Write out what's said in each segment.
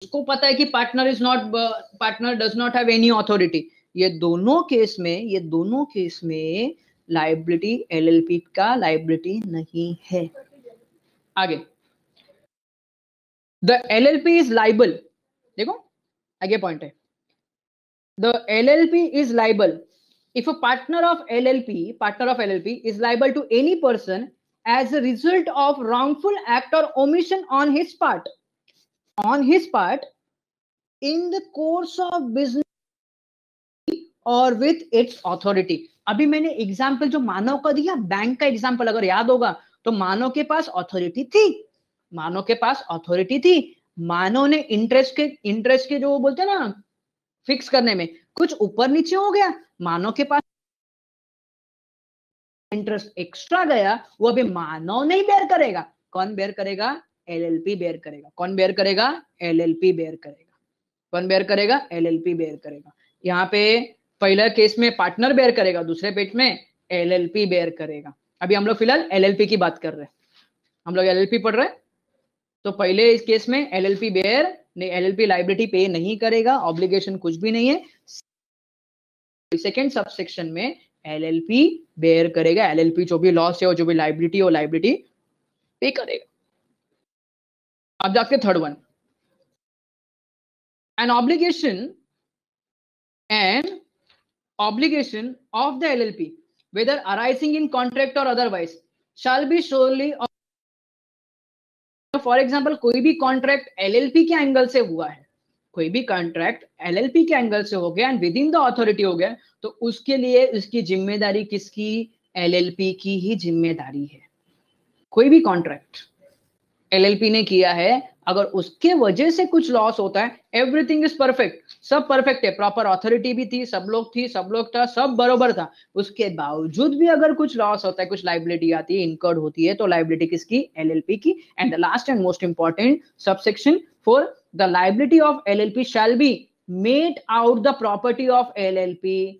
उसको पता है कि partner does not have any authority. ये दोनों केस में लायबिलिटी एलएलपी का लायबिलिटी नहीं है। आगे, द एलएलपी इज लाइबल, देखो आगे पॉइंट है, the LLP is liable if a partner of LLP is liable to any person as a result of wrongful act or omission on his part in the course of business or with its authority। अभी मैंने example जो मानव का दिया, bank का example अगर याद होगा तो मानव के पास अथॉरिटी थी, मानव ने इंटरेस्ट के जो बोलते हैं ना फिक्स करने में कुछ ऊपर नीचे हो गया, मानव के पास इंटरेस्ट एक्स्ट्रा गया, वो अभी मानव नहीं बेयर करेगा, कौन बेयर करेगा? एलएलपी बेयर करेगा। कौन बेयर करेगा? एलएलपी बेयर करेगा। कौन बेयर करेगा? एलएलपी बेयर करेगा। यहाँ पे पहला केस में पार्टनर बेयर करेगा, दूसरे पेज में एलएलपी बेयर करेगा। अभी हम लोग फिलहाल एलएलपी की बात कर रहे हैं, हम लोग एलएलपी पढ़ रहे हैं। तो पहले इस केस में एलएलपी लायबिलिटी पे नहीं करेगा, ऑब्लिगेशन कुछ भी नहीं है। सेकेंड सबसेक्शन में एलएलपी बेयर करेगा, एलएलपी जो भी लॉस है और जो भी लायबिलिटी हो लायबिलिटी पे करेगा। अब जाके third one, an obligation of the LLP whether arising in contract or otherwise shall be solely, for example कोई भी कॉन्ट्रैक्ट एलएलपी के एंगल से हुआ है, कोई भी कॉन्ट्रैक्ट एलएलपी के एंगल से हो गया and with in the authority हो गया, तो उसके लिए उसकी जिम्मेदारी किसकी? एलएलपी की ही जिम्मेदारी है। कोई भी कॉन्ट्रैक्ट एलएलपी ने किया है, अगर उसके वजह से कुछ लॉस होता है, एवरीथिंग इज परफेक्ट, सब परफेक्ट है, प्रॉपर अथॉरिटी भी थी, सब लोग था, सब बरोबर था, उसके बावजूद भी अगर कुछ लॉस होता है, कुछ लायबिलिटी आती है, इनकर्ड होती है, तो लायबिलिटी किसकी? एलएलपी की। And the last and most important subsection 4, the liability of LLP shall be made out the property of LLP.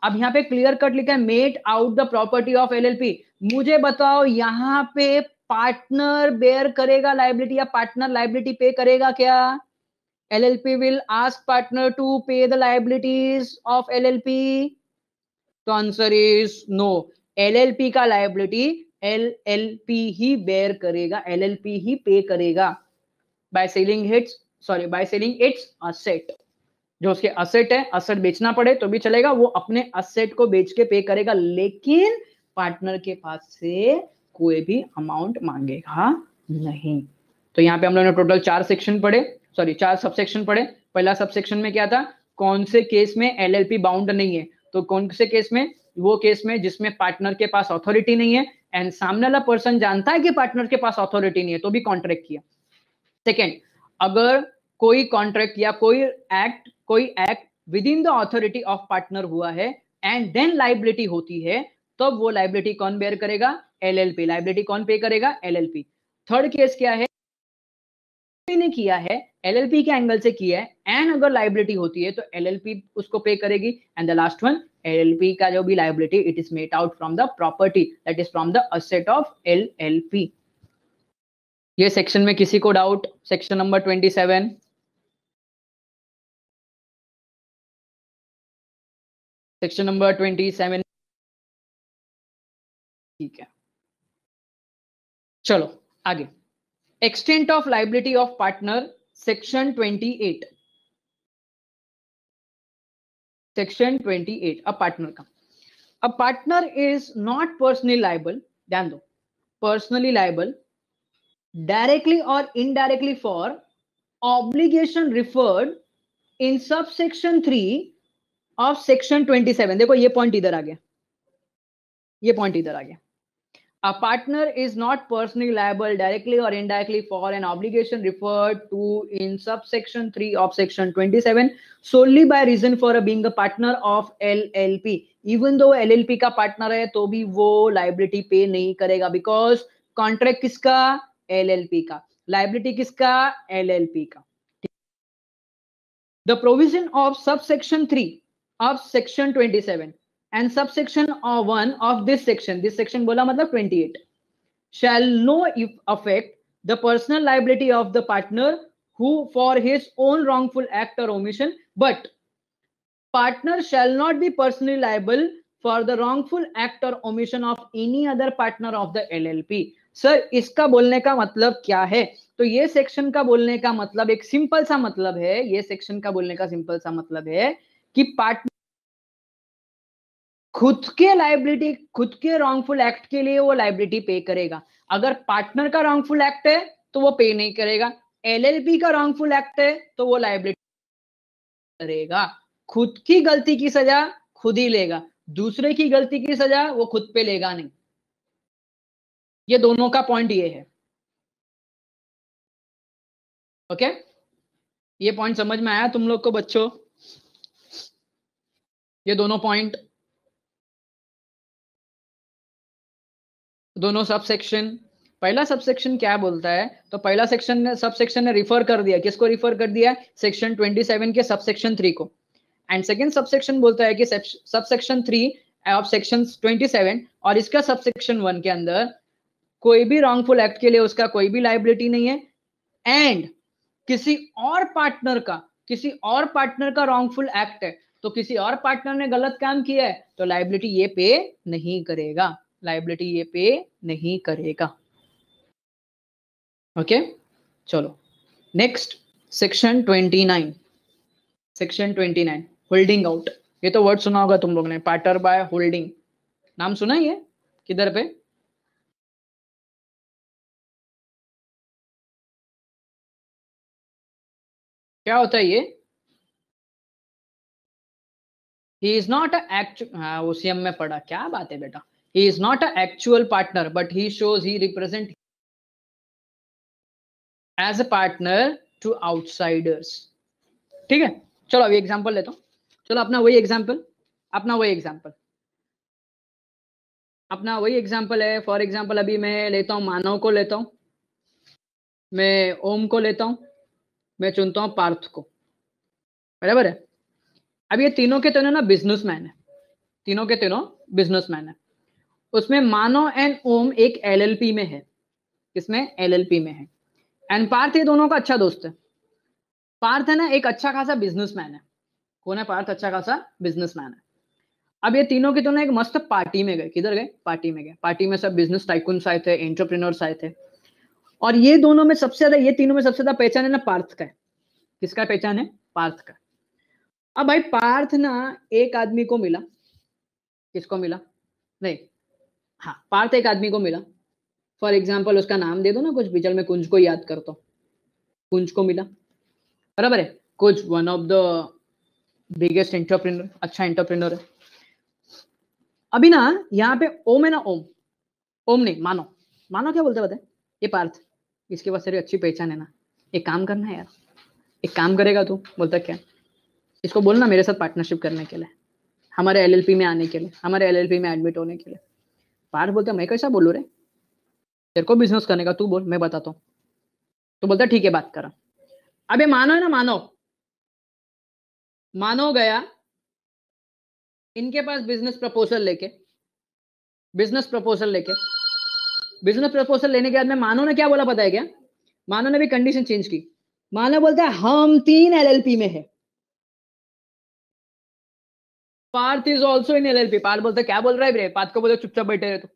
अब यहाँ पे क्लियर कट लिखा है made out the property of LLP. मुझे बताओ यहाँ पे पार्टनर बेयर करेगा लायबिलिटी या पार्टनर लायबिलिटी पे करेगा क्या? LLP will ask partner to pay the liabilities of LLP. तो आंसर इज नो, एलएलपी का लायबिलिटी एलएलपी ही बेयर करेगा, एलएलपी ही पे करेगा बाय सेलिंग इट्स असेट। जो उसके असेट है, असेट बेचना पड़े तो भी चलेगा, वो अपने असेट को बेच के पे करेगा, लेकिन पार्टनर के पास से कोई भी अमाउंट मांगेगा नहीं। तो यहाँ पे हम लोगों ने टोटल 4 सबसेक्शन पढ़े। पहला सबसेक्शन में क्या था? कौन से केस में एलएलपी बाउंड नहीं है? तो कौन से केस में? वो केस में जिसमें पार्टनर के पास अथॉरिटी नहीं है एंड सामने वाला पर्सन जानता है कि पार्टनर के पास अथॉरिटी नहीं है तो भी कॉन्ट्रैक्ट किया। सेकेंड, अगर कोई कॉन्ट्रैक्ट या कोई act with in the authority of partner हुआ है एंड देन लायबिलिटी होती है, तब वो लायबिलिटी कौन बेयर करेगा? एलएलपी। लायबिलिटी कौन पे करेगा? एलएलपी। थर्ड केस क्या है? ने किया है, एलएलपी के एंगल से किया है एंड अगर लायबिलिटी होती है तो एलएलपी उसको पे करेगी। And the last one, LLP का जो भी liability it is made out from the property that is from the asset of LLP. ये सेक्शन में किसी को doubt? Section number 27। Section number 27 ठीक है, चलो आगे। Extent of liability of partner, section 28। Section 28 अब पार्टनर का। A partner is not personally liable, ध्यान दो, पर्सनली लायबल डायरेक्टली और indirectly for obligation referred in subsection 3 of section 27। देखो ये पॉइंट इधर आ गया, ये पॉइंट इधर आ गया। A partner is not personally liable directly or indirectly for an obligation referred to in subsection 3 of section 27 solely by reason for being a partner of LLP। Even though LLP का partner है तो भी वो liability पे नहीं करेगा, because contract किसका? LLP का। liability किसका? LLP का। The provision of subsection 3 of section 27 and subsection 1 of this section बोला मतलब 28 shall no affect the personal liability of the partner who for his own wrongful act or omission, but partner shall not be personally liable for the wrongful act or omission of any other partner of the LLP. Sir इसका बोलने का मतलब क्या है? तो ये section का बोलने का मतलब एक सिंपल सा मतलब है, ये सेक्शन का बोलने का सिंपल सा मतलब है कि पार्टनर खुद के लाइबिलिटी, खुद के रॉन्गफुल एक्ट के लिए वो लाइबिलिटी पे करेगा. अगर पार्टनर का रॉन्गफुल एक्ट है तो वो पे नहीं करेगा. एलएलपी का रॉन्गफुल एक्ट है तो वो लाइबिलिटी करेगा. खुद की गलती की सजा खुद ही लेगा, दूसरे की गलती की सजा वो खुद पे लेगा नहीं. ये दोनों का पॉइंट ये है. ओके, ये पॉइंट समझ में आया तुम लोग को बच्चों? ये दोनों पॉइंट, दोनों सबसेक्शन. पहला सबसेक्शन क्या बोलता है? तो पहला सेक्शन ने, सबसेक्शन ने रिफर कर दिया, किसको रिफर कर दिया? सेक्शन 27 के सबसेक्शन 3 को. एंड सेकंड सबसेक्शन बोलता है कि सबसेक्शन 3 ऑफ सेक्शन 27 और इसका सबसेक्शन 1 के अंदर कोई भी रॉन्गफुल एक्ट के लिए उसका कोई भी लाइबिलिटी नहीं है. एंड किसी और पार्टनर का रॉन्गफुल एक्ट है तो किसी और पार्टनर ने गलत काम किया है तो लाइबिलिटी ये पे नहीं करेगा, लाइबिलिटी ये पे नहीं करेगा. ओके, चलो next section 29. Section 29 holding out. ये तो वर्ड सुना होगा तुम लोग ने, पार्टनर बाय होल्डिंग. नाम सुना है ये किधर पे? क्या होता है ये? He is not a actual, हाँ ओसीएम में पढ़ा, क्या बात है बेटा. He is not a actual partner but he shows he represent as a partner to outsiders. ठीक है, चलो अभी एग्जांपल लेता हूँ. चलो अपना वही एग्जांपल है. फॉर एग्जांपल अभी मैं लेता हूँ मानव को लेता हूँ, मैं ओम को लेता हूँ, मैं चुनता हूँ पार्थ को. बराबर है. अब ये तीनों के तीनों ना बिजनेसमैन है, तीनों के तीनों बिजनेसमैन है. उसमें मानव एंड ओम एक एलएलपी में है. किसमें? एलएलपी में है. एंड पार्थ ये दोनों का अच्छा दोस्त है. पार्थ है ना एक अच्छा खासा बिजनेसमैन है. कौन है? पार्थ अच्छा खासा बिजनेसमैन है. अब ये तीनों के तीनों एक मस्त पार्टी में गए. किधर गए? पार्टी में गए. पार्टी में सब बिजनेस टाइकून्स आए थे, एंटरप्रेन्योर्स आए थे. और ये दोनों में सबसे ज्यादा, ये तीनों में सबसे ज्यादा पहचान है ना पार्थ का है. किसका पहचान है? पार्थ का. अब भाई पार्थ ना एक आदमी को मिला. किसको मिला? नहीं, हाँ पार्थ एक आदमी को मिला. फॉर एग्जाम्पल उसका नाम दे दो ना कुछ भी, चल मैं कुंज को याद करता हूँ. कुंज को मिला, बराबर है. Kunj one of the biggest entrepreneur, अच्छा एंटरप्रेन्योर है. अभी ना यहाँ पे ओम है ना, ओम नहीं मानो. मानो क्या बोलते बताए? ये पार्थ, इसके पास तेरी अच्छी पहचान है ना, एक काम करना है यार, एक काम करेगा तू? बोलता क्या? इसको बोलना मेरे साथ पार्टनरशिप करने के लिए, हमारे एलएलपी में आने के लिए, हमारे एलएलपी में एडमिट होने के लिए. पार्थ बोलता मैं कैसा बोलूं रे, तेरे को बिजनेस करने का, तू बोल मैं बताता हूँ. तो बोलता ठीक है बात करा. अब ये मानो है ना, मानो गया इनके पास बिजनेस प्रपोजल लेके, बिजनेस प्रपोजल लेने के बाद में मानो ने क्या बोला पता है क्या? मानो ने भी कंडीशन चेंज की. मानो बोलता है हम 3 एलएलपी में है. Parth is also in LLP. Parth बोलता क्या बोल रहा है रे? पार्थ को बोला चुपचाप बैठे रहे. तो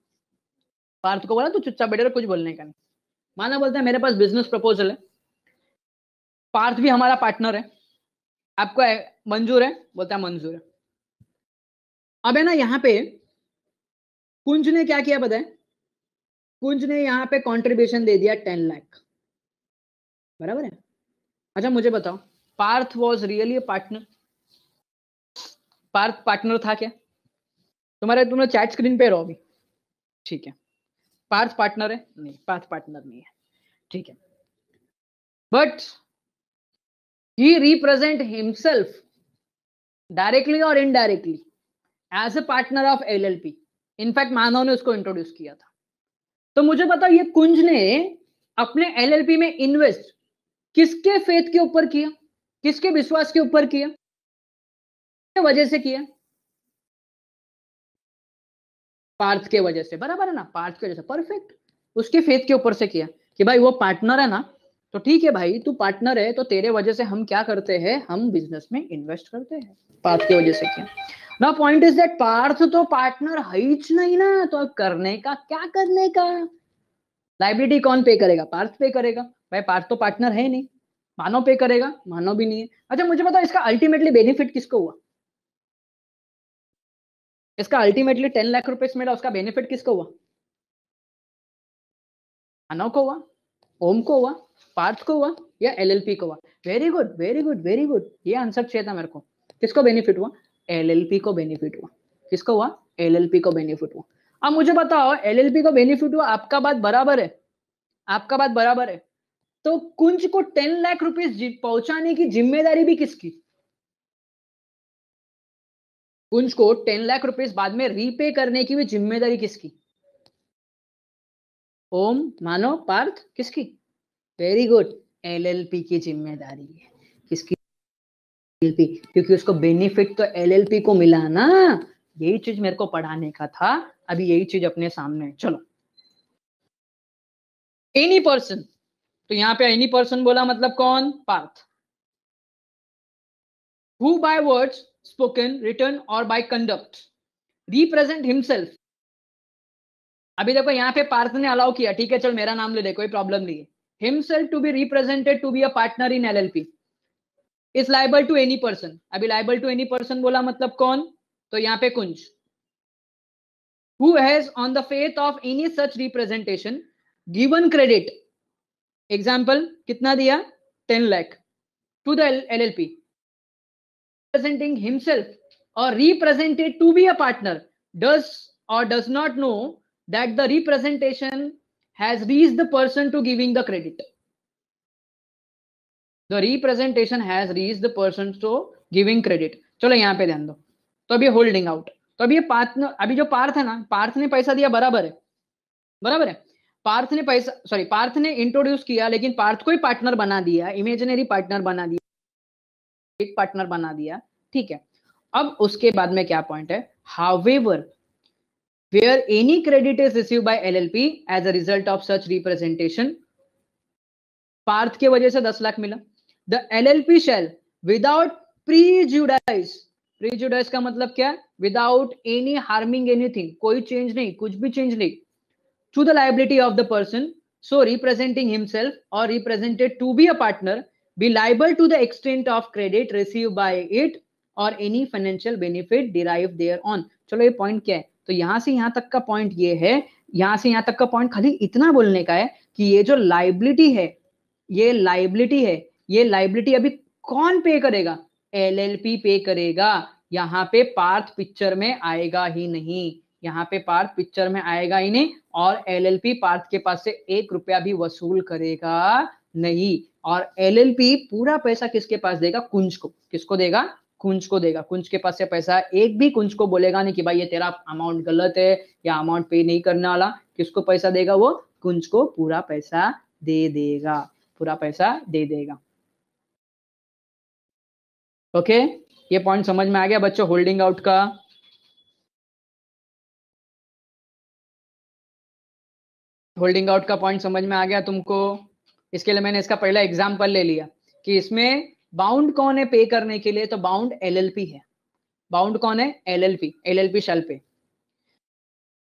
पार्थ को बोला तू चुपचाप बैठे रहे, कुछ बोलने का नहीं. मानो बोलता है मेरे पास बिजनेस प्रपोजल है, पार्थ भी हमारा पार्टनर है, आपको मंजूर है? बोलता है मंजूर है. अब है ना यहाँ पे कुंज ने क्या किया पता है? कुंज ने यहाँ पे कंट्रीब्यूशन दे दिया 10 लाख. बराबर है. अच्छा मुझे बताओ, Parth was really a partner? Parth partner था क्या? तुम चैट स्क्रीन पे रहो अभी. ठीक है, पार्थ पार्टनर है? नहीं, पार्थ पार्टनर नहीं है. ठीक है, but he represent himself directly और indirectly as a partner of LLP. In fact Manav ने उसको इंट्रोड्यूस किया था. तो मुझे बताओ ये कुंज ने अपने एलएलपी में इन्वेस्ट किसके फेथ के ऊपर किया, किसके विश्वास के ऊपर किया, वजह से किया? पार्थ के वजह से. बराबर है ना, पार्थ की वजह से. परफेक्ट. उसके फेथ के ऊपर से किया कि भाई वो पार्टनर है ना, तो ठीक है भाई, तू पार्टनर है तो तेरे वजह से हम क्या करते हैं, हम बिजनेस में इन्वेस्ट करते हैं, पार्थ की वजह से क्या। ना पॉइंट इज दैट पार्थ तो पार्टनर है ही नहीं ना, तो अब करने का क्या, करने का। लाइबिलिटी कौन पे करेगा, पार्थ पे करेगा। भाई पार्थ तो पार्टनर है नहीं, मानव पे करेगा, मानव भी नहीं है। अच्छा मुझे बताओ इसका अल्टीमेटली बेनिफिट किसको हुआ, इसका अल्टीमेटली 10 लाख रुपए मिला, उसका बेनिफिट किसको हुआ, मानव को हुआ, ओम को हुआ, पार्थ को हुआ, या एलएलपी को हुआ। Very good very good very good, ये आंसर चाहिए था मेरे को। किसको बेनिफिट हुआ, एलएलपी को बेनिफिट हुआ। किसको हुआ, एलएलपी को बेनिफिट हुआ। अब मुझे बताओ एलएलपी को बेनिफिट हुआ, आपका बात बराबर है, आपका बात बराबर है, तो कुंज को 10 लाख रुपीज पहुंचाने की जिम्मेदारी भी किसकी, कुंज को 10 लाख रुपीज बाद में रीपे करने की भी जिम्मेदारी किसकी, ओम, मानव, पार्थ, किसकी, वेरी गुड, एलएलपी की जिम्मेदारी है। किसकी, एलएलपी, क्योंकि उसको बेनिफिट तो एलएलपी को मिला ना। यही चीज मेरे को पढ़ाने का था, अभी यही चीज अपने सामने है। चलो एनी पर्सन, तो यहां पे एनी पर्सन बोला मतलब कौन, Parth. Who by words spoken written और बाय कंडक्ट रिप्रेजेंट हिमसेल्फ। अभी देखो यहाँ पे पार्थ ने अलाउ किया, ठीक है चल मेरा नाम ले ले, कोई प्रॉब्लम नहीं है। Himself to be represented to be a partner in LLP is liable to any person. अभी लाइबल टू एनी पर्सन बोला मतलब कौन, तो यहाँ पे Kunj. Who has on the faith of any such representation given credit, example कितना दिया, 10 lakh to the LLP, representing himself or represented to be a partner does or does not know that the representation has reached the person to giving the credit. The representation has reached the person to giving credit. चलो यहाँ पे ध्यान दो, तो अभी holding out, तो अभी ये पार्टनर, अभी जो पार्थ है ना, पार्थ ने पैसा दिया, बराबर है, बराबर है। पार्थ ने पैसा, सॉरी पार्थ ने इंट्रोड्यूस किया, लेकिन पार्थ को ही पार्टनर बना दिया, इमेजिनरी पार्टनर बना दिया, एक पार्टनर बना दिया, ठीक है। अब उसके बाद में क्या पॉइंट है, however where any credit is received by LLP as a result of such representation, Parth के वजह से 10 लाख मिला, the LLP shall without prejudice, prejudice का मतलब क्या, विदाउट एनी हार्मिंग एनीथिंग, कोई चेंज नहीं, कुछ भी चेंज नहीं, to the liability of the person so representing himself or represented to be a partner be liable to the extent of credit received by it or any financial benefit derived thereon। चलो ये point क्या है, तो यहां से यहां तक का पॉइंट ये है, यहां से यहां तक का पॉइंट खाली इतना बोलने का है कि ये जो लाइबिलिटी है, ये लाइबिलिटी है, ये लाइबिलिटी अभी कौन पे करेगा, एलएलपी पे करेगा। यहाँ पे पार्थ पिक्चर में आएगा ही नहीं, यहाँ पे पार्थ पिक्चर में आएगा ही नहीं, और एलएलपी पार्थ के पास से 1 रुपया भी वसूल करेगा नहीं। और एलएलपी पूरा पैसा किसके पास देगा, कुंज को। किसको देगा, कुंज को देगा। कुंज के पास से पैसा, एक भी कुंज को बोलेगा नहीं कि भाई ये तेरा अमाउंट गलत है या अमाउंट पे नहीं करने वाला। किसको पैसा देगा, वो कुंज को पूरा पैसा दे देगा, पूरा पैसा दे देगा। ओके, ये पॉइंट समझ में आ गया बच्चों, होल्डिंग आउट का। होल्डिंग आउट का पॉइंट समझ में आ गया तुमको। इसके लिए मैंने इसका पहला एग्जांपल ले लिया कि इसमें बाउंड कौन है पे करने के लिए, तो बाउंड एलएलपी है। बाउंड कौन है, एलएलपी, एलएलपी शैल पे।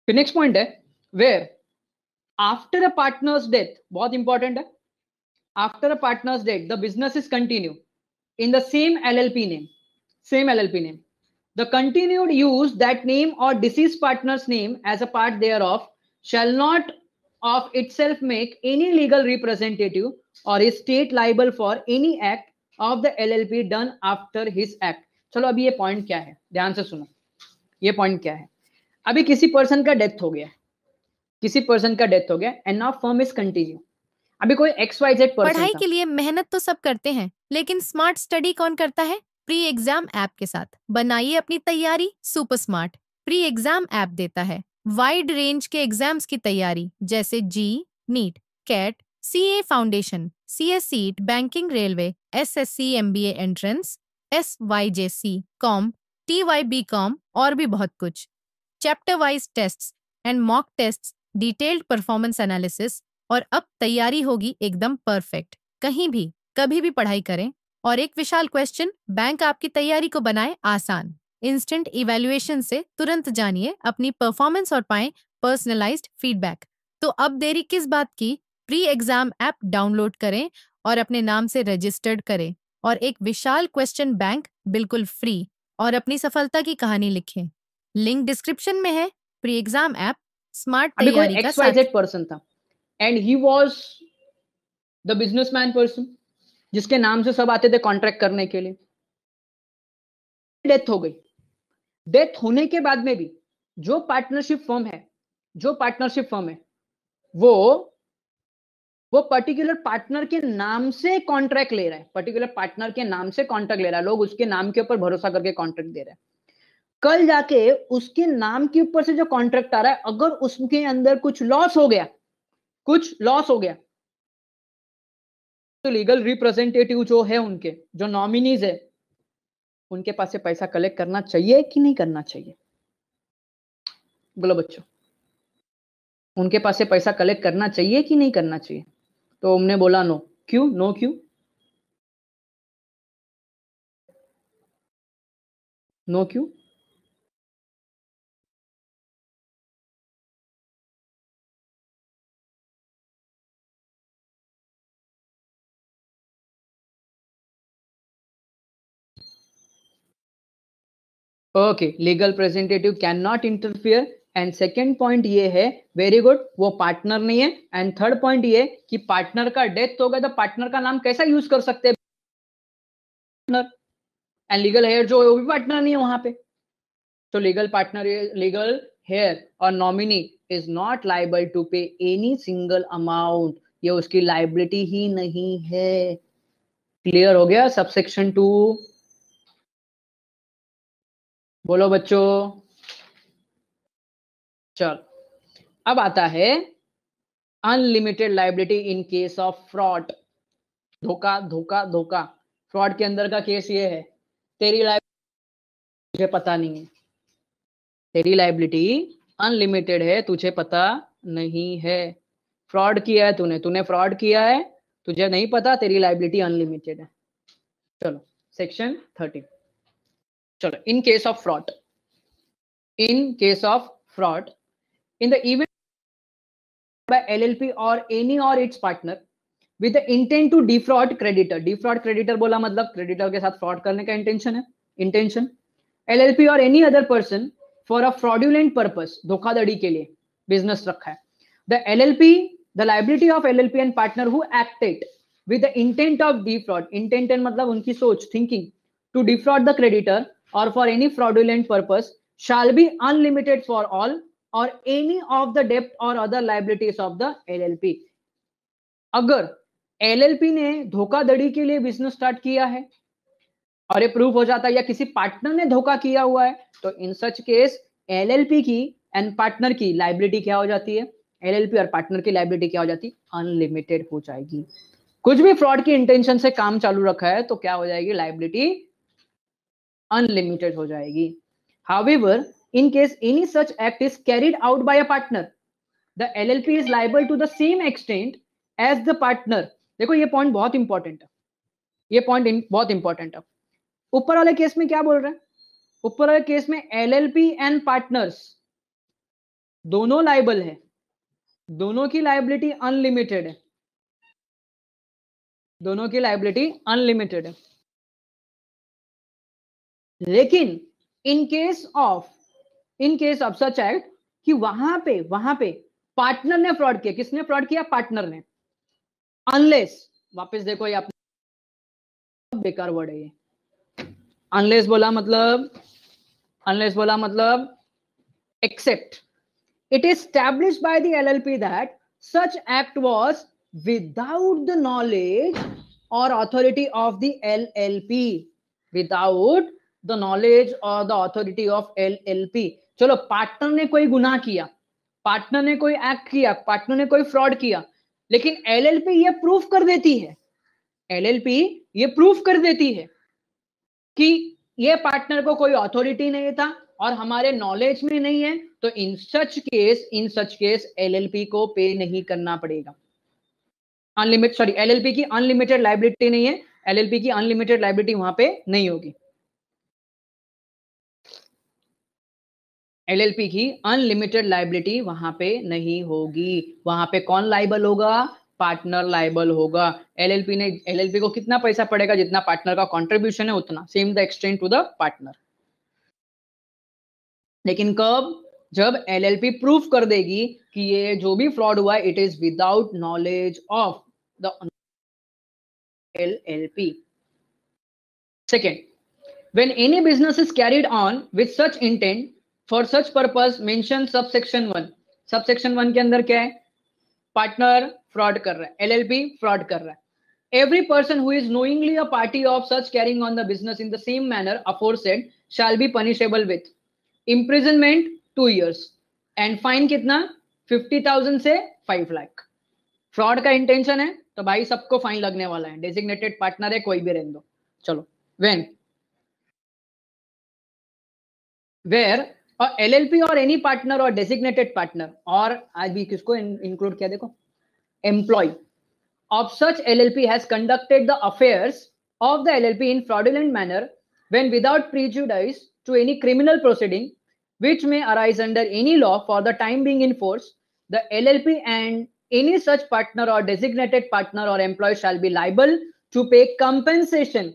फिर नेक्स्ट पॉइंट है, where after a partner's death, बहुत इंपॉर्टेंट है, after a partner's death the business is continue in the same LLP name, same LLP name. The continued use that name or deceased partner's name as a part thereof shall not of itself make any legal representative or a state liable for any act of the LLP done after his act। चलो अभी ये point क्या है, ध्यान से सुनो, ये point क्या है। अभी किसी पर्सन का डेथ हो गया, किसी पर्सन का डेथ हो गया and now firm is continue. अभी कोई XYZ पर्सन पढ़ाई था, के लिए मेहनत तो सब करते हैं, लेकिन स्मार्ट स्टडी कौन करता है? प्री एग्जाम ऐप के साथ बनाइए अपनी तैयारी super smart. Pre exam app देता है वाइड रेंज के एग्जाम्स की तैयारी, जैसे JEE, NEET, CAT, CA foundation, CS seat, banking, railway, SSC MBA entrance, SYJC com, TYB com और भी बहुत कुछ। Chapter wise tests and mock tests, detailed performance analysis और अब तैयारी होगी एकदम परफेक्ट। कहीं भी कभी भी पढ़ाई करें। और एक विशाल क्वेश्चन, बैंक आपकी तैयारी को बनाए आसान। इंस्टेंट इवैल्यूएशन से तुरंत जानिए अपनी परफॉर्मेंस और पाएं पर्सनलाइज्ड फीडबैक। तो अब देरी किस बात की? प्री एग्जाम ऐप डाउनलोड करें और अपने नाम से रजिस्टर्ड करें और एक विशाल क्वेश्चन बैंक बिल्कुल फ्री और अपनी सफलता की कहानी लिखें। लिंक डिस्क्रिप्शन में है। प्री एग्जाम ऐप स्मार्ट अभी कोई तैयारी का साथ। XYZ पर्सन था and he was the businessman person जिसके नाम से सब आते थे कॉन्ट्रैक्ट करने के लिए। डेथ हो गई। डेथ होने के बाद में भी जो पार्टनरशिप फर्म है वो पर्टिकुलर पार्टनर के नाम से कॉन्ट्रैक्ट ले रहा है। पर्टिकुलर पार्टनर के नाम से कॉन्ट्रैक्ट ले रहा है। लोग उसके नाम के ऊपर भरोसा करके कॉन्ट्रैक्ट दे रहे हैं। कल जाके उसके नाम के ऊपर से जो कॉन्ट्रैक्ट आ रहा है, अगर उसके अंदर कुछ लॉस हो गया तो लीगल रिप्रेजेंटेटिव जो है, उनके जो नॉमिनीज है, उनके पास से पैसा कलेक्ट करना चाहिए कि नहीं करना चाहिए? बोलो बच्चों, उनके पास से पैसा कलेक्ट करना चाहिए कि नहीं करना चाहिए? तो हमने बोला नो। क्यों नो? क्यों नो? क्यों? Okay, legal representative can not interfere. And second point ये है, वेरी गुड, वो पार्टनर नहीं है। एंड थर्ड पॉइंट ये कि पार्टनर का डेथ हो गया तो पार्टनर का नाम कैसा यूज कर सकते हैं? पार्टनर। एंड लीगल हेयर जो है वो भी पार्टनर नहीं है वहां पे। तो लीगल हेयर और nominee is not liable to pay any single amount. ये उसकी लाइबिलिटी ही नहीं है। क्लियर हो गया सबसेक्शन 2? बोलो बच्चों। चल, अब आता है unlimited liability in case of fraud. धोखा धोखा धोखा। फ्रॉड के अंदर का केस ये है, तेरी लाइबिलिटी तुझे पता नहीं है। तेरी लाइबिलिटी अनलिमिटेड है, तुझे पता नहीं है। फ्रॉड किया है तूने फ्रॉड किया है, तुझे नहीं पता, तेरी लाइबिलिटी अनलिमिटेड है। चलो सेक्शन 13। चलो, in case of fraud, in the event by LLP or any or its partner with the intent to defraud creditor। defraud creditor बोला मतलब creditor के साथ fraud करने का intention। LLP or any other person for a fraudulent purpose, धोखाधड़ी के लिए business रखा है। the liability of LLP and partner who acted with the intent of defraud, intent मतलब उनकी सोच, thinking, to defraud the creditor or for any fraudulent purpose shall be unlimited for all or any of the debt or other liabilities of the LLP। अगर LLP ने धोखाधड़ी के लिए business start किया है और ये प्रूफ हो जाता है, या किसी पार्टनर ने धोखा किया हुआ है, तो इन सच केस LLP की एंड पार्टनर की लाइबिलिटी क्या हो जाती है? LLP और पार्टनर की लाइबिलिटी क्या हो जाती है? अनलिमिटेड हो जाएगी। कुछ भी फ्रॉड की इंटेंशन से काम चालू रखा है तो क्या हो जाएगी? लाइबिलिटी अनलिमिटेड हो जाएगी। However, in case any such act is carried out by a partner, the LLP is liable to the same extent as the partner। देखो ये पॉइंट बहुत इंपॉर्टेंट है, ये पॉइंट बहुत इंपॉर्टेंट है। ऊपर वाले केस में क्या बोल रहे हैं? ऊपर वाले केस में LLP एंड पार्टनर्स दोनों लाइबल है, दोनों की लाइबिलिटी अनलिमिटेड है, दोनों की लाइबिलिटी अनलिमिटेड है। लेकिन in case of such act कि वहां पे पार्टनर ने फ्रॉड किया। किसने फ्रॉड किया? पार्टनर ने। अनलेस, वापस देखो ये अपना बेकार वर्ड है ये। अनलेस बोला मतलब accept it is established by the LLP that such act was without the knowledge or authority of the LLP, without the knowledge or the authority of LLP। चलो, पार्टनर ने कोई गुनाह किया, पार्टनर ने कोई एक्ट किया, पार्टनर ने कोई फ्रॉड किया, लेकिन LLP ये प्रूफ कर देती है, LLP ये प्रूफ कर देती है कि ये पार्टनर को कोई अथॉरिटी नहीं था और हमारे नॉलेज में नहीं है, तो इन सच केस LLP को पे नहीं करना पड़ेगा। अनलिमिटेड, सॉरी, एलएलपी की अनलिमिटेड लाइबिलिटी नहीं है, एलएलपी की अनलिमिटेड लाइबिलिटी वहां पे नहीं होगी। एलएलपी की अनलिमिटेड लाइबिलिटी वहां पे नहीं होगी। वहां पे कौन लाइबल होगा? पार्टनर लाइबल होगा। एलएलपी को कितना पैसा पड़ेगा? जितना पार्टनर का कंट्रीब्यूशन है उतना, same the extent to the partner. लेकिन कब? जब एलएलपी प्रूफ कर देगी कि ये जो भी फ्रॉड हुआ है it is without knowledge of the LLP. Second, when any business is carried on with such intent for such purpose mention subsection 1। subsection 1 के अंदर क्या है? पार्टनर फ्रॉड कर रहा है, एलएलपी फ्रॉड कर रहा है। every person who is knowingly a party of such carrying on the business in the same manner aforesaid shall be punishable with imprisonment 2 years and fine कितना? 50,000 से 5 लाख। फ्रॉड का intention है तो भाई सबको फाइन लगने वाला है, डेजिग्नेटेड पार्टनर है कोई भी रहने दो। चलो, when where a LLP or any partner or designated partner, और आज भी किसको इंक्लूड किया देखो, employee of such LLP has conducted the affairs of the LLP in fraudulent manner when without prejudice to any criminal proceeding which may arise under any law for the time being in force, the LLP and any such partner or designated partner or employee shall be liable to pay compensation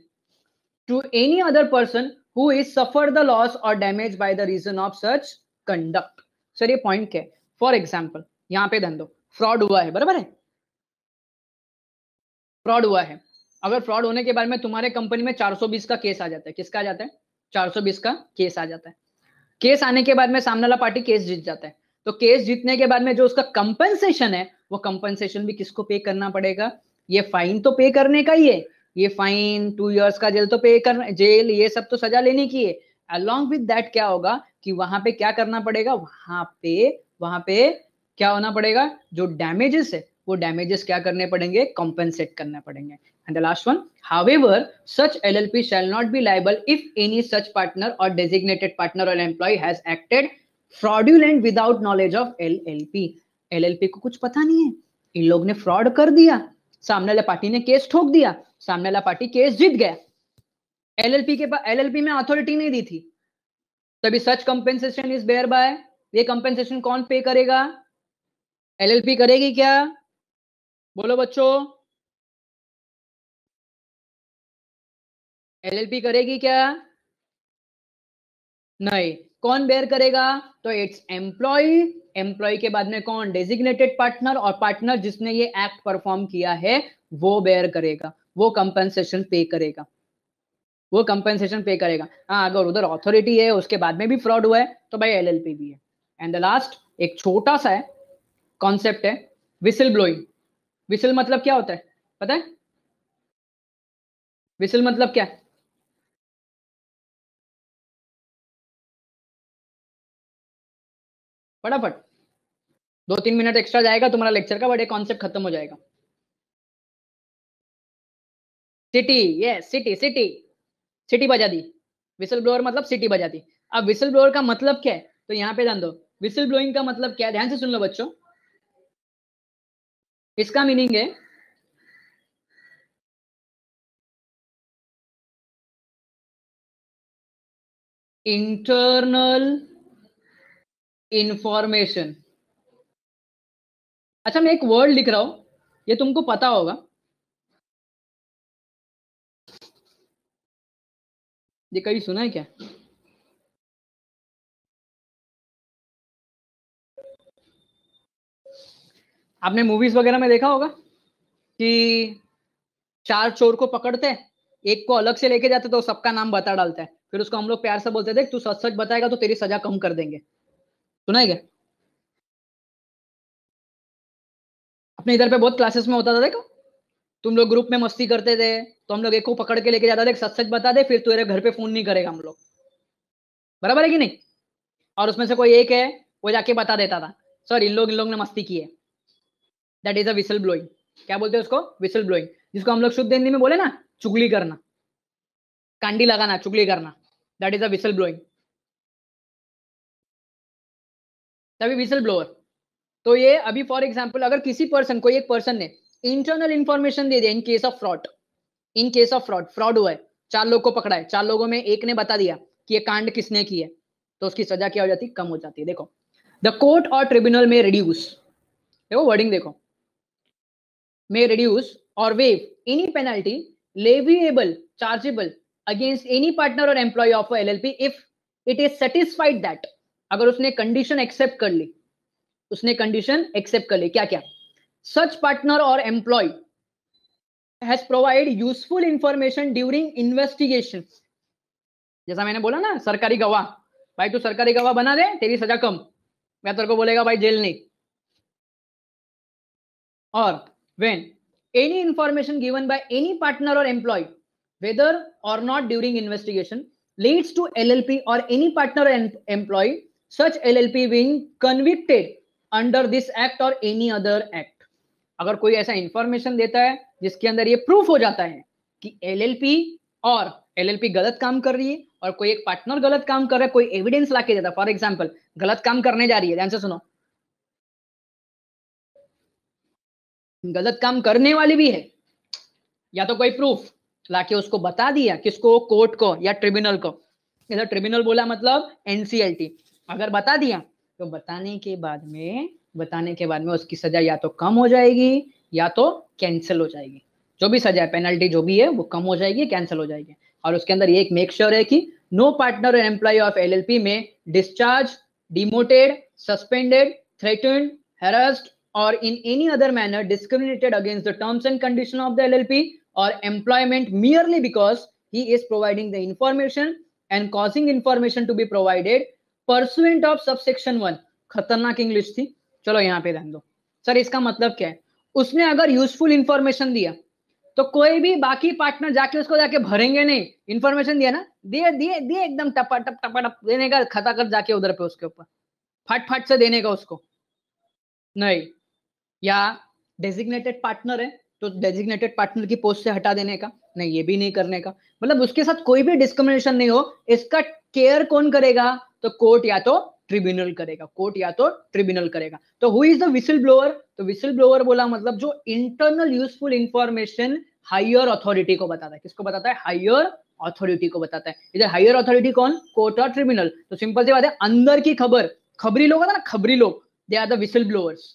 to any other person who is suffered the loss or damage by the reason of such conduct। Sir ये point क्या है? For example यहां पे ध्यान दो, fraud हुआ है, बराबर है, फ्रॉड हुआ है। अगर फ्रॉड होने के बाद में तुम्हारे कंपनी में 420 का केस आ जाता है, किसका आ जाता है? 420 का केस आ जाता है। केस आने के बाद में सामने वाला पार्टी केस जीत जाता है, तो केस जीतने के बाद में जो उसका कंपनसेशन है वो कंपनसेशन भी किसको पे करना पड़ेगा? ये फाइन तो पे करने का ही है, ये फाइन 2 इयर्स का जेल तो पे करना, जेल ये सब तो सजा लेने की है। अलॉन्ग विद दैट क्या होगा कि वहां पे क्या करना पड़ेगा? वहां पे क्या होना पड़ेगा? जो डैमेजेस है वो डैमेजेस क्या करने पड़ेंगे? कॉम्पेंसेट करने पड़ेंगे। And the last one, however such LLP shall not be liable if any such partner or designated partner or employee has acted fraudulent without knowledge of LLP। LLP को कुछ पता नहीं है, इन लोग ने फ्रॉड कर दिया, सामने वाला पार्टी ने केस ठोक दिया, सामने वाला पार्टी केस जीत गया, एलएलपी के पास एलएलपी में अथॉरिटी नहीं दी थी, तभी सच कंपेंसेशन इज बेयर बाय। ये कंपेंसेशन कौन पे करेगा? एलएलपी करेगी क्या? बोलो बच्चों, एलएलपी करेगी क्या? नहीं। कौन बेयर करेगा? तो इट्स एम्प्लॉय, एम्प्लॉय के बाद में कौन? डेजिग्नेटेड पार्टनर, और पार्टनर जिसने ये एक्ट परफॉर्म किया है वो बेयर करेगा, वो कंपनसेशन पे करेगा, वो कंपनसेशन पे करेगा। हाँ, अगर उधर अथॉरिटी है उसके बाद में भी फ्रॉड हुआ है तो भाई एलएलपी भी है। एंड द लास्ट एक छोटा सा है कॉन्सेप्ट है, विसिल ब्लोइंग। विसिल मतलब क्या होता है पता है? विसिल मतलब क्या है? फटाफट 2-3 मिनट एक्स्ट्रा जाएगा तुम्हारा लेक्चर का, बड़े कॉन्सेप्ट खत्म हो जाएगा। City, yes, city city, city बजा दी। विसल ब्लोअर मतलब सिटी बजा दी। अब विसल ब्लोअर का मतलब क्या है तो यहाँ पे ध्यान दो, विसल ब्लोइंग का मतलब क्या है, ध्यान से सुन लो बच्चों। इसका मीनिंग है इंटरनल इंफॉर्मेशन। अच्छा, मैं एक वर्ड लिख रहा हूं, ये तुमको पता होगा, ये कहीं सुना है क्या? आपने मूवीज वगैरह में देखा होगा कि 4 चोर को पकड़ते हैं, एक को अलग से लेके जाते तो सबका नाम बता डालता है, फिर उसको हम लोग प्यार से बोलते थे तू सच सच बताएगा तो तेरी सजा कम कर देंगे। सुना है क्या? अपने इधर पे बहुत क्लासेस में होता था, देखो तुम लोग ग्रुप में मस्ती करते थे तो हम लोग एक को पकड़ के लेके जाता थे, सच सच बता दे फिर तेरे घर पे फोन नहीं करेगा हम लोग, बराबर है कि नहीं? और उसमें से कोई एक है वो जाके बता देता था सर इन लोग ने मस्ती की है, that is a whistle blowing. क्या बोलते हैं उसको? विसल ब्लोइंग, जिसको हम लोग शुद्ध हिंदी में बोले ना, चुगली करना, कांडी लगाना, चुगली करना, that is a whistle blowing, तभी विसल ब्लोअर। तो ये अभी फॉर एग्जाम्पल अगर किसी पर्सन, कोई एक पर्सन ने इंटरनल इंफॉर्मेशन दे दिया in case of fraud, in case of fraud, fraud हुआ है, 4 लोग को पकड़ा है, 4 लोगों में एक ने बता दिया कि ये कांड किसने की है, तो उसकी सजा क्या हो जाती है, कम हो जाती है। देखो द कोर्ट और ट्रिब्यूनल में रिड्यूस, देखो वर्डिंग देखो, may reduce or waive any penalty leviable, chargeable against any partner or employee of a LLP if it is satisfied that, अगर उसने कंडीशन एक्सेप्ट कर ली, उसने कंडीशन एक्सेप्ट कर ली, क्या क्या, सच पार्टनर और employ has provide useful information during investigation, जैसा मैंने बोला ना सरकारी गवाह, भाई तू सरकारी गवाह बना दे तेरी सजा कम, मैं तेरे को बोलेगा भाई जेल नहीं। और when any information given by any partner or employee whether or not during investigation leads to LLP or any partner and employee, such LLP being convicted under this act or any other act, अगर कोई ऐसा information देता है जिसके अंदर ये proof हो जाता है कि LLP गलत काम कर रही है और कोई एक पार्टनर गलत काम कर रहा है, कोई एविडेंस लाके देता है, फॉर एग्जांपल गलत काम करने जा रही है, ध्यान से सुनो, गलत काम करने वाली भी है, या तो कोई प्रूफ लाके उसको बता दिया, किसको, कोर्ट को या ट्रिब्यूनल को, इधर ट्रिब्यूनल बोला मतलब एनसीएलटी, अगर बता दिया तो बताने के बाद में उसकी सजा या तो कम हो जाएगी या तो कैंसिल हो जाएगी, जो भी सजा है पेनल्टी जो भी है वो कम हो जाएगी, कैंसिल हो जाएगी। और उसके अंदर ये एक मेक श्योर है कि नो पार्टनर और एम्प्लॉय ऑफ LLP में discharge, demoted, suspended, threatened, harassed or in any other manner discriminated against the terms and conditions of the LLP or employment merely because he is providing the information and causing information to be provided pursuant of subsection 1, खतरनाक English थी, चलो यहाँ पे ध्यान दो। Sir इसका मतलब क्या है, उसने अगर यूजफुल इंफॉर्मेशन दिया तो कोई भी बाकी पार्टनर जाके उसको जाके भरेंगे नहीं, इंफॉर्मेशन दिया ना, दिए एकदम टप देने का, खता कर जाके उधर पे उसके ऊपर फट से देने का उसको नहीं, या डेजिग्नेटेड पार्टनर है तो डेजिग्नेटेड पार्टनर की पोस्ट से हटा देने का नहीं, ये भी नहीं करने का, मतलब उसके साथ कोई भी डिस्क्रिमिनेशन नहीं हो, इसका केयर कौन करेगा, तो कोर्ट या तो ट्रिब्यूनल करेगा, कोर्ट या तो ट्रिब्यूनल करेगा। तो who is the whistle blower, तो विसल ब्लोअर बोला मतलब जो internal useful information higher authority को बताता है, किसको बताता है, हायर अथॉरिटी को बताता है। इधर हायर अथॉरिटी कौन, कोर्ट और ट्रिब्यूनल, तो सिंपल सी बात है, अंदर की खबर, खबरी लोग होता है ना, खबरी लोग, they are the whistle blowers,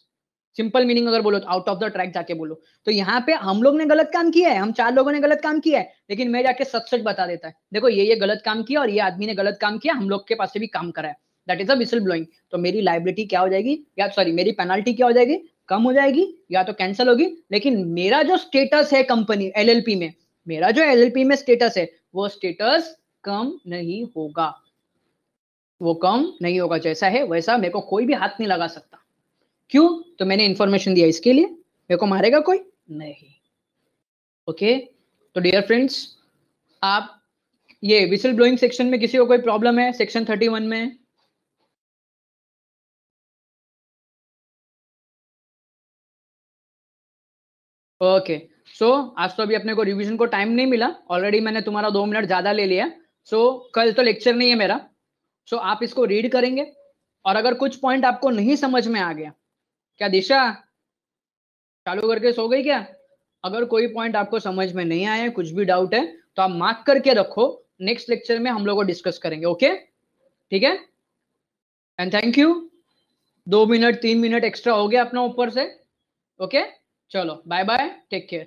simple meaning अगर बोलो तो आउट ऑफ द ट्रैक जाके बोलो, तो यहाँ पे हम लोग ने गलत काम किया है, हम 4 लोगों ने गलत काम किया है, लेकिन मैं जाके सच बता देता है, देखो ये गलत काम किया और ये आदमी ने गलत काम किया, हम लोग के पास से भी काम करा है, that is a whistle blowing. तो मेरी लाइबिलिटी क्या हो जाएगी, या सॉरी मेरी पेनल्टी क्या हो जाएगी, कम हो जाएगी या तो कैंसिल होगी, लेकिन मेरा जो स्टेटस है कंपनी LLP में, मेरा जो LLP में स्टेटस है वो स्टेटस कम नहीं होगा, वो कम नहीं होगा, जैसा है वैसा मेरे को कोई भी हाथ नहीं लगा सकता। क्यों, तो मैंने इंफॉर्मेशन दिया इसके लिए, मेरे को मारेगा कोई नहीं। ओके, तो डियर फ्रेंड्स, आप ये विसल ब्लोइंग सेक्शन में किसी को कोई प्रॉब्लम है सेक्शन 31 में, ओके सो आज तो अभी अपने को रिवीजन को टाइम नहीं मिला, ऑलरेडी मैंने तुम्हारा 2 मिनट ज्यादा ले लिया, सो कल तो लेक्चर नहीं है मेरा, सो आप इसको रीड करेंगे और अगर कुछ पॉइंट आपको नहीं समझ में आ गया, क्या दिशा चालू करके सो गई क्या, अगर कोई पॉइंट आपको समझ में नहीं आया, कुछ भी डाउट है तो आप मार्क करके रखो, नेक्स्ट लेक्चर में हम लोग डिस्कस करेंगे, ओके ठीक है, and thank you, 2 minute 3 minute extra हो गया अपना ऊपर से, ओके चलो बाय बाय, टेक केयर।